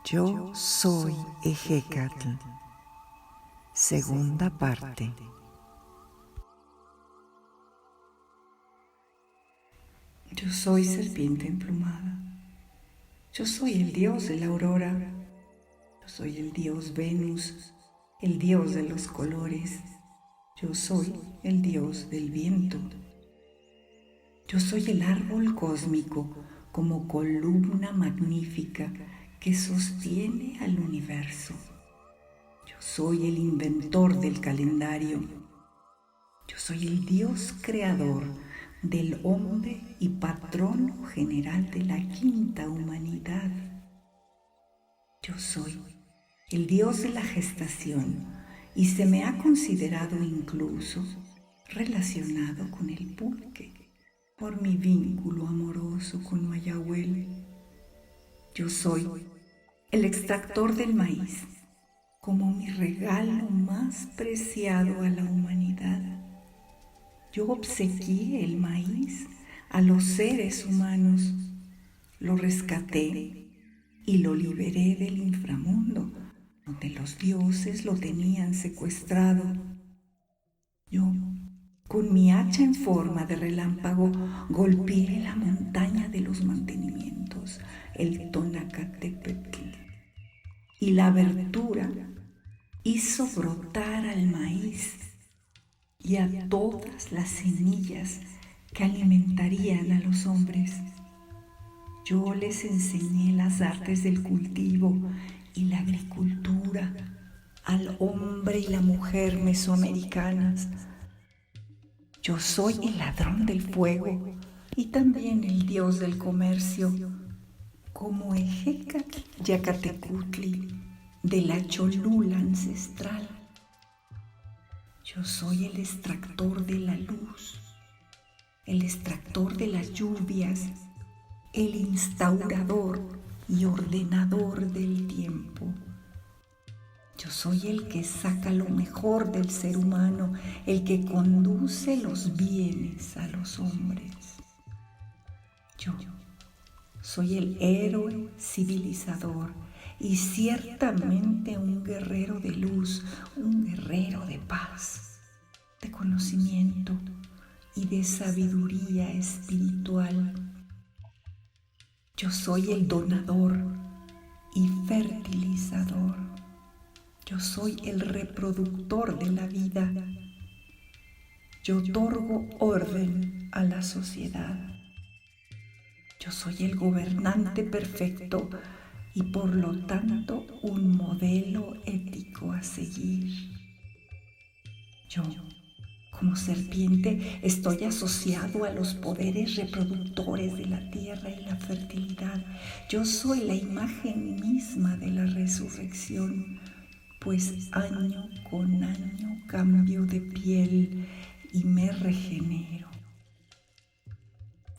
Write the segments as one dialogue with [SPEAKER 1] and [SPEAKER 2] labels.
[SPEAKER 1] Yo soy Ejecatl. Segunda parte.
[SPEAKER 2] Yo soy serpiente emplumada. Yo soy el dios de la aurora. Yo soy el dios Venus, el dios de los colores. Yo soy el dios del viento. Yo soy el árbol cósmico como columna magnífica que sostiene al universo. Yo soy el inventor del calendario. Yo soy el Dios creador del hombre y patrono general de la quinta humanidad. Yo soy el Dios de la gestación y se me ha considerado incluso relacionado con el pulque por mi vínculo amoroso con Mayahuel. Yo soy el extractor del maíz como mi regalo más preciado a la humanidad. Yo obsequié el maíz a los seres humanos, lo rescaté y lo liberé del inframundo, donde los dioses lo tenían secuestrado. Yo, con mi hacha en forma de relámpago, golpeé la montaña de los mantenimientos, el Tonacatepetl, y la abertura hizo brotar al maíz y a todas las semillas que alimentarían a los hombres. Yo les enseñé las artes del cultivo y la agricultura al hombre y la mujer mesoamericanas. Yo soy el ladrón del fuego y también el dios del comercio, como Ejecatl Yacatecutli de la Cholula ancestral. Yo soy el extractor de la luz, el extractor de las lluvias, el instaurador y ordenador del tiempo. Yo soy el que saca lo mejor del ser humano, el que conduce los bienes a los hombres. Yo soy el héroe civilizador y ciertamente un guerrero de luz, un guerrero de paz, de conocimiento y de sabiduría espiritual. Yo soy el donador y fertilizador. Yo soy el reproductor de la vida. Yo otorgo orden a la sociedad. Yo soy el gobernante perfecto y por lo tanto un modelo ético a seguir. Yo, como serpiente, estoy asociado a los poderes reproductores de la tierra y la fertilidad. Yo soy la imagen misma de la resurrección, pues año con año cambio de piel y me regenero.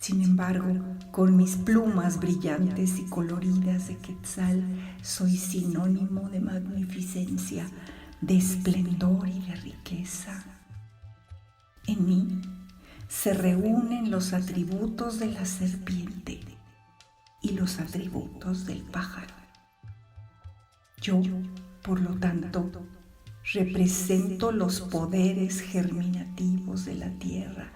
[SPEAKER 2] Sin embargo, con mis plumas brillantes y coloridas de quetzal, soy sinónimo de magnificencia, de esplendor y de riqueza. En mí se reúnen los atributos de la serpiente y los atributos del pájaro. Yo, por lo tanto, represento los poderes germinativos de la tierra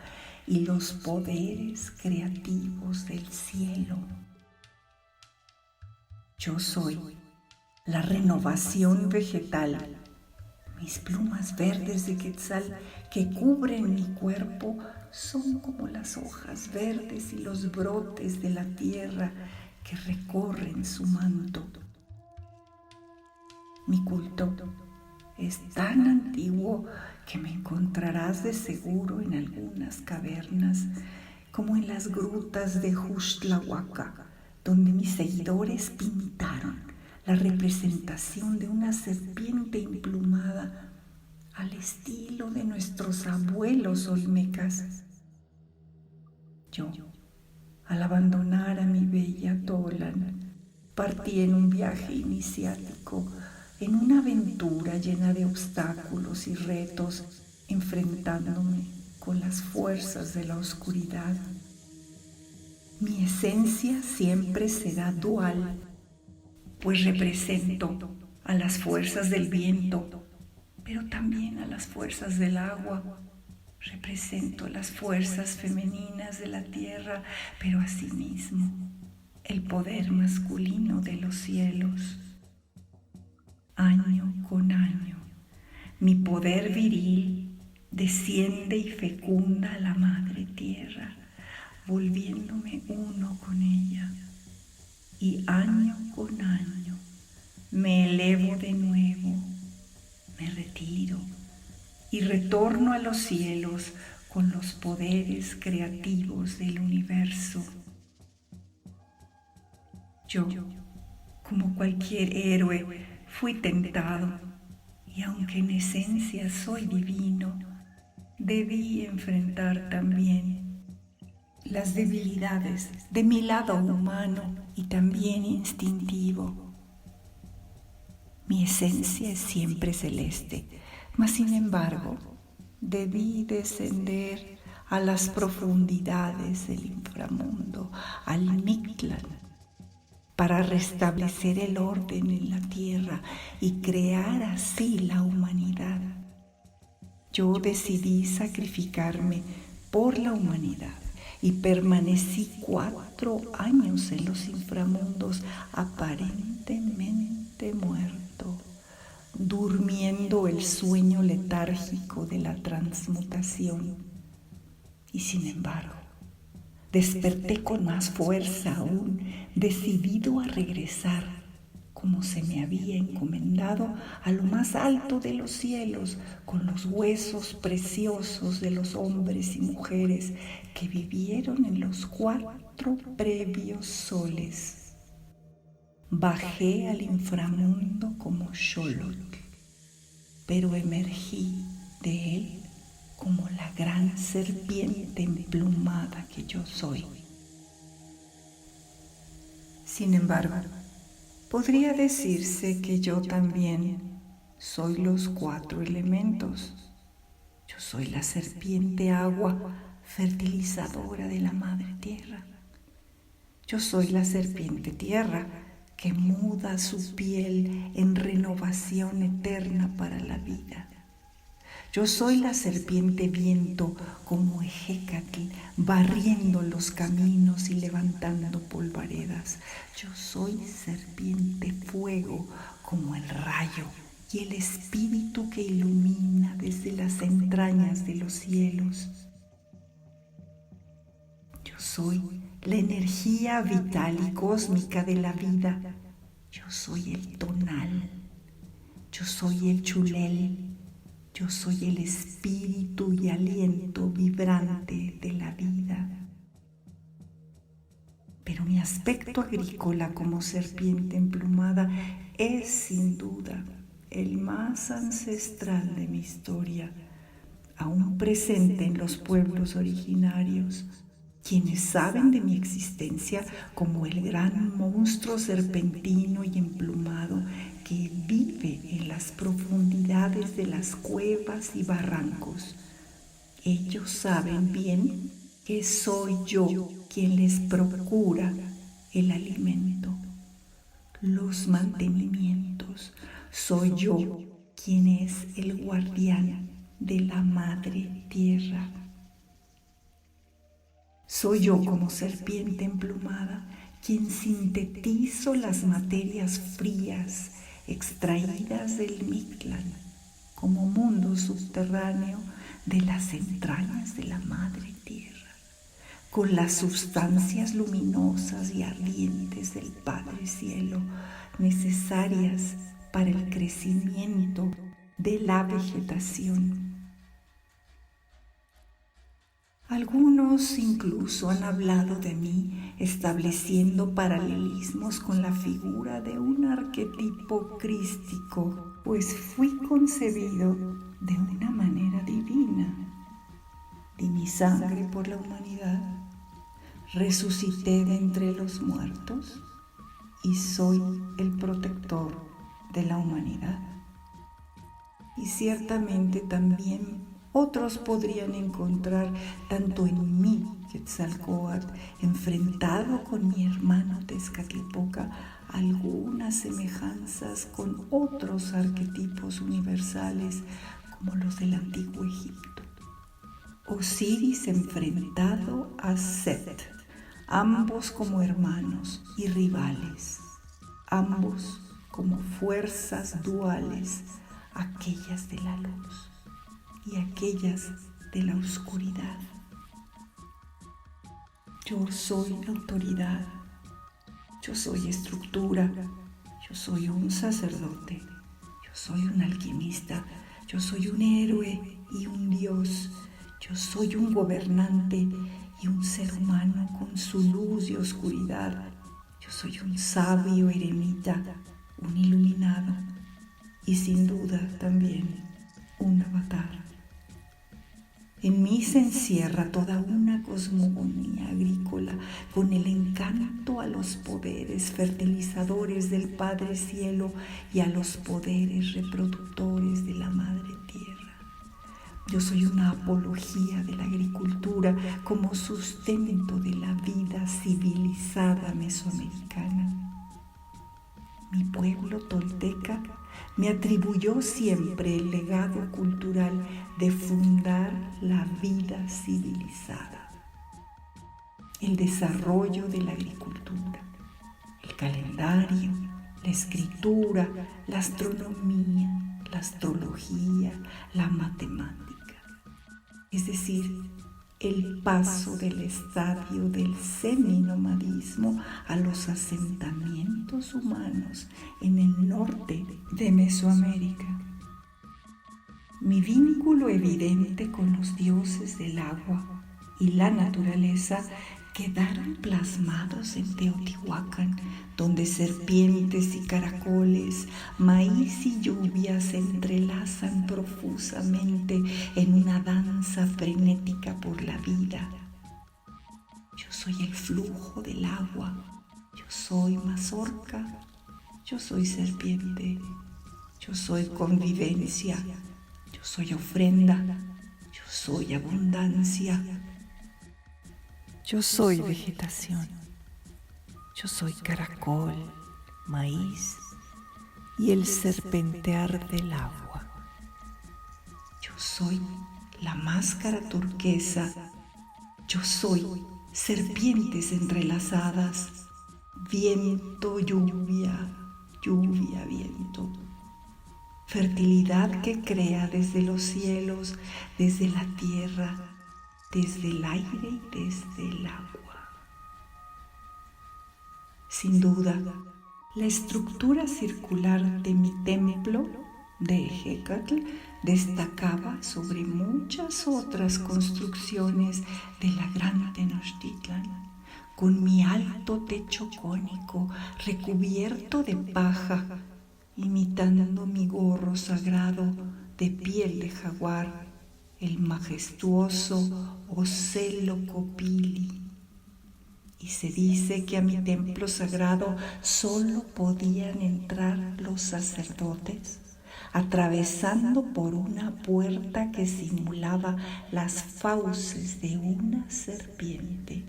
[SPEAKER 2] y los poderes creativos del cielo. Yo soy la renovación vegetal. Mis plumas verdes de quetzal que cubren mi cuerpo son como las hojas verdes y los brotes de la tierra que recorren su manto. Mi culto es tan antiguo que me encontrarás de seguro en algunas cavernas, como en las grutas de Xuxtlahuaca, donde mis seguidores pintaron la representación de una serpiente emplumada al estilo de nuestros abuelos olmecas. Yo, al abandonar a mi bella Tolan, partí en un viaje iniciático, en una aventura llena de obstáculos y retos, enfrentándome con las fuerzas de la oscuridad. Mi esencia siempre será dual, pues represento a las fuerzas del viento, pero también a las fuerzas del agua. Represento las fuerzas femeninas de la tierra, pero asimismo el poder masculino de los cielos. Año con año, mi poder viril desciende y fecunda a la madre tierra, volviéndome uno con ella. Y año con año me elevo de nuevo, me retiro y retorno a los cielos con los poderes creativos del universo. Yo, como cualquier héroe, fui tentado, y aunque en esencia soy divino, debí enfrentar también las debilidades de mi lado humano y también instintivo. Mi esencia es siempre celeste, mas sin embargo, debí descender a las profundidades del inframundo, al Mictlán, para restablecer el orden en la tierra y crear así la humanidad. Yo decidí sacrificarme por la humanidad y permanecí 4 años en los inframundos aparentemente muerto, durmiendo el sueño letárgico de la transmutación. Y sin embargo, desperté con más fuerza aún, decidido a regresar, como se me había encomendado, a lo más alto de los cielos, con los huesos preciosos de los hombres y mujeres que vivieron en los 4 previos soles. Bajé al inframundo como Xolotl, pero emergí de él como la gran serpiente emplumada que yo soy. Sin embargo, podría decirse que yo también soy los 4 elementos. Yo soy la serpiente agua fertilizadora de la madre tierra. Yo soy la serpiente tierra que muda su piel en renovación eterna para la vida. Yo soy la serpiente viento como Ejecatl, barriendo los caminos y levantando polvaredas. Yo soy serpiente fuego como el rayo y el espíritu que ilumina desde las entrañas de los cielos. Yo soy la energía vital y cósmica de la vida. Yo soy el tonal. Yo soy el chulel. Yo soy el espíritu y aliento vibrante de la vida. Pero mi aspecto agrícola como serpiente emplumada es sin duda el más ancestral de mi historia, aún presente en los pueblos originarios, quienes saben de mi existencia como el gran monstruo serpentino y emplumado que vive en las profundidades de las cuevas y barrancos. Ellos saben bien que soy yo quien les procura el alimento, los mantenimientos. Soy yo quien es el guardián de la madre tierra. Soy yo como serpiente emplumada quien sintetizo las materias frías extraídas del Mictlán como mundo subterráneo de las entrañas de la madre tierra, con las sustancias luminosas y ardientes del Padre Cielo necesarias para el crecimiento de la vegetación. Algunos incluso han hablado de mí estableciendo paralelismos con la figura de un arquetipo crístico, pues fui concebido de una manera divina. Di mi sangre por la humanidad, resucité de entre los muertos y soy el protector de la humanidad. Y ciertamente también otros podrían encontrar tanto en mí, Quetzalcóatl, enfrentado con mi hermano Tezcatlipoca, algunas semejanzas con otros arquetipos universales como los del antiguo Egipto. Osiris enfrentado a Set, ambos como hermanos y rivales, ambos como fuerzas duales, aquellas de la luz y aquellas de la oscuridad. Yo soy autoridad, yo soy estructura, yo soy un sacerdote, yo soy un alquimista, yo soy un héroe y un dios, yo soy un gobernante y un ser humano con su luz y oscuridad, yo soy un sabio eremita, un iluminado y sin duda también un avatar. En mí se encierra toda una cosmogonía agrícola con el encanto a los poderes fertilizadores del Padre Cielo y a los poderes reproductores de la Madre Tierra. Yo soy una apología de la agricultura como sustento de la vida civilizada mesoamericana. Mi pueblo tolteca me atribuyó siempre el legado cultural de fundar la vida civilizada, el desarrollo de la agricultura, el calendario, la escritura, la astronomía, la astrología, la matemática, es decir, el paso del estadio del seminomadismo a los asentamientos humanos en el norte de Mesoamérica. Mi vínculo evidente con los dioses del agua y la naturaleza quedaron plasmados en Teotihuacán, donde serpientes y caracoles, maíz y lluvia se entrelazan profusamente en una danza frenética por la vida. Yo soy el flujo del agua, yo soy mazorca, yo soy serpiente, yo soy convivencia, yo soy ofrenda, yo soy abundancia.
[SPEAKER 1] Yo soy vegetación, yo soy caracol, maíz y el serpentear del agua.
[SPEAKER 2] Yo soy la máscara turquesa, yo soy serpientes entrelazadas, viento, lluvia, lluvia, viento. Fertilidad que crea desde los cielos, desde la tierra, desde el aire y desde el agua. Sin duda, la estructura circular de mi templo de Ejecatl destacaba sobre muchas otras construcciones de la gran Tenochtitlan, con mi alto techo cónico recubierto de paja, imitando mi gorro sagrado de piel de jaguar, el majestuoso Ocelocopili. Y se dice que a mi templo sagrado solo podían entrar los sacerdotes, atravesando por una puerta que simulaba las fauces de una serpiente.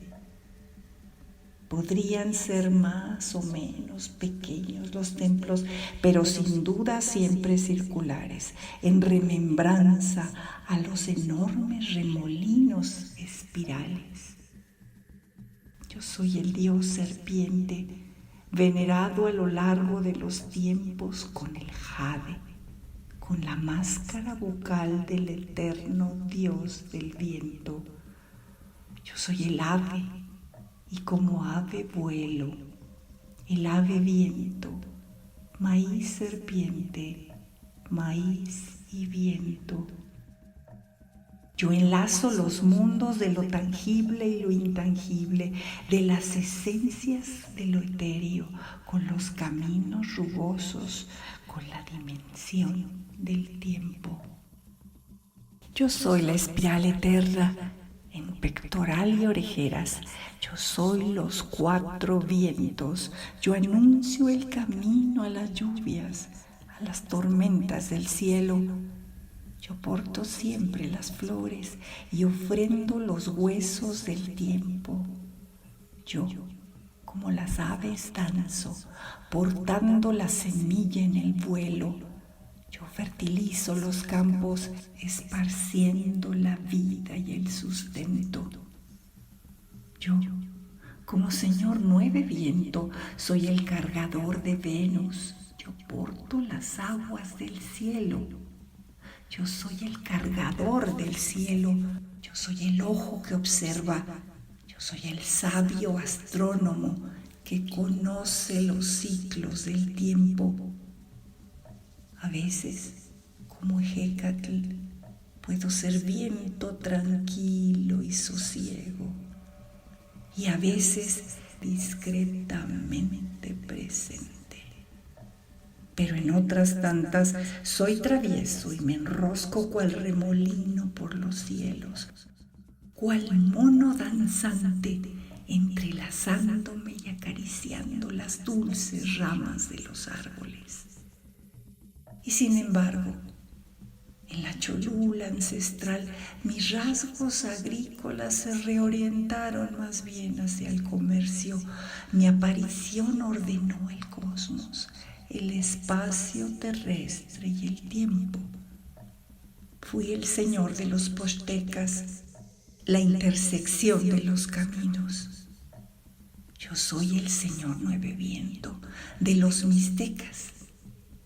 [SPEAKER 2] Podrían ser más o menos pequeños los templos, pero sin duda siempre circulares, en remembranza a los enormes remolinos espirales. Yo soy el dios serpiente, venerado a lo largo de los tiempos con el jade, con la máscara bucal del eterno dios del viento. Yo soy el ave, y como ave vuelo, el ave viento, maíz serpiente, maíz y viento. Yo enlazo los mundos de lo tangible y lo intangible, de las esencias de lo etéreo, con los caminos rugosos, con la dimensión del tiempo. Yo soy la espiral eterna, en pectoral y orejeras. Yo soy los cuatro vientos, yo anuncio el camino a las lluvias, a las tormentas del cielo. Yo porto siempre las flores y ofrendo los huesos del tiempo. Yo, Como las aves danzo, portando la semilla en el vuelo. Yo fertilizo los campos, esparciendo la vida y el sustento. Yo, como Señor Nueve Viento, soy el cargador de Venus. Yo porto las aguas del cielo. Yo soy el cargador del cielo. Yo soy el ojo que observa. Soy el sabio astrónomo que conoce los ciclos del tiempo. A veces, como Ejecatl, puedo ser viento tranquilo y sosiego, y a veces discretamente presente. Pero en otras tantas soy travieso y me enrosco cual remolino por los cielos, cual mono danzante, entrelazándome y acariciando las dulces ramas de los árboles. Y sin embargo, en la Cholula ancestral, mis rasgos agrícolas se reorientaron más bien hacia el comercio. Mi aparición ordenó el cosmos, el espacio terrestre y el tiempo. Fui el señor de los pochtecas, la intersección de los caminos. Yo soy el Señor Nueve Viento de los mixtecas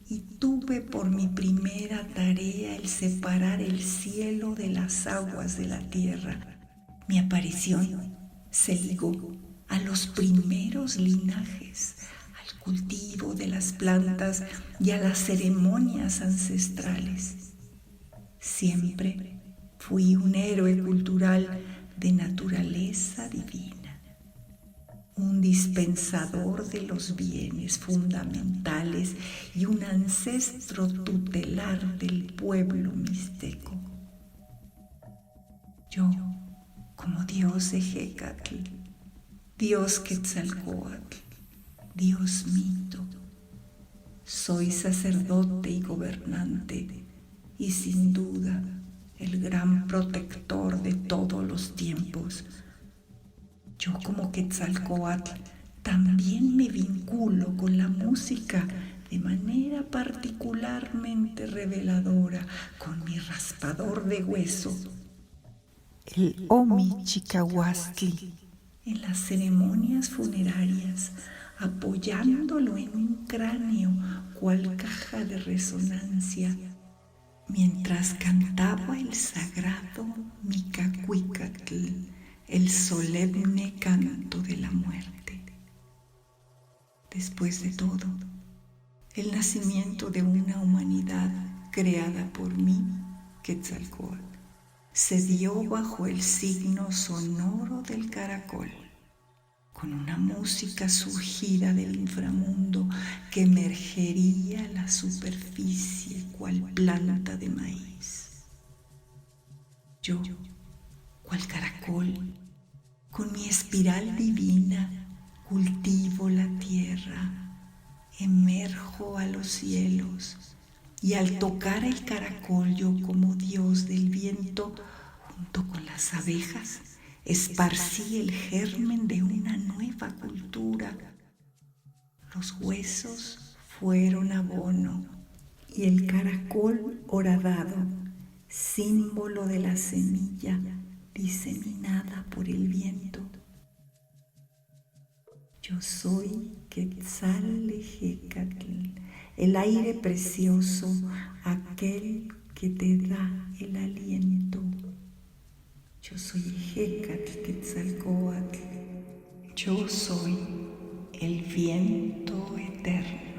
[SPEAKER 2] y tuve por mi primera tarea el separar el cielo de las aguas de la tierra. Mi aparición se ligó a los primeros linajes, al cultivo de las plantas y a las ceremonias ancestrales. Siempre fui un héroe cultural de naturaleza divina, un dispensador de los bienes fundamentales y un ancestro tutelar del pueblo mixteco. Yo, como Dios Ejecatl, Dios Quetzalcóatl, Dios Mito, soy sacerdote y gobernante y sin duda el gran protector de todos los tiempos. Yo como Quetzalcóatl también me vinculo con la música de manera particularmente reveladora con mi raspador de hueso,
[SPEAKER 1] el Omichicahuastli,
[SPEAKER 2] en las ceremonias funerarias, apoyándolo en un cráneo cual caja de resonancia, mientras cantaba el sagrado Micacuicatl, el solemne canto de la muerte. Después de todo, el nacimiento de una humanidad creada por mí, Quetzalcóatl, se dio bajo el signo sonoro del caracol, con una música surgida del inframundo que emergería a la superficie cual planta de maíz. Yo, cual caracol, con mi espiral divina, cultivo la tierra, emerjo a los cielos, y al tocar el caracol yo como Dios del viento, junto con las abejas, esparcí el germen de una nueva cultura. Los huesos fueron abono y el caracol horadado, símbolo de la semilla diseminada por el viento. Yo soy Quetzalejecatl, el aire precioso, aquel que te da el aliento. Yo soy Ejecatl Quetzalcóatl. Yo soy el viento eterno.